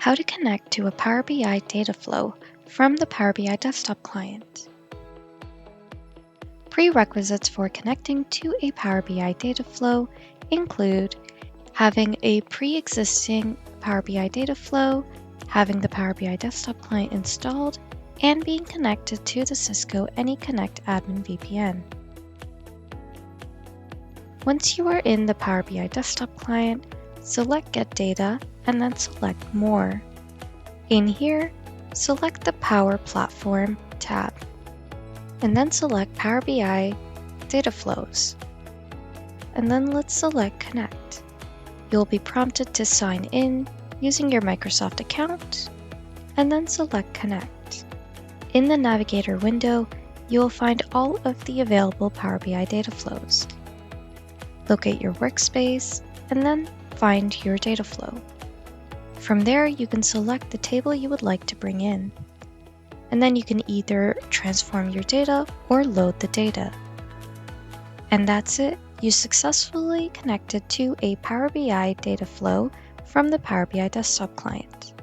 How to connect to a Power BI Dataflow from the Power BI desktop client. Prerequisites for connecting to a Power BI Dataflow include having a pre-existing Power BI Dataflow, having the Power BI desktop client installed, and being connected to the Cisco AnyConnect Admin VPN. Once you are in the Power BI desktop client, select Get Data and then select More. In here, select the Power Platform tab, and then select Power BI Dataflows. And then let's select Connect. You'll be prompted to sign in using your Microsoft account, and then select Connect. In the Navigator window, you will find all of the available Power BI Dataflows. Locate your workspace, and then find your data flow. From there, you can select the table you would like to bring in. And then you can either transform your data or load the data. And that's it. You successfully connected to a Power BI Dataflow from the Power BI desktop client.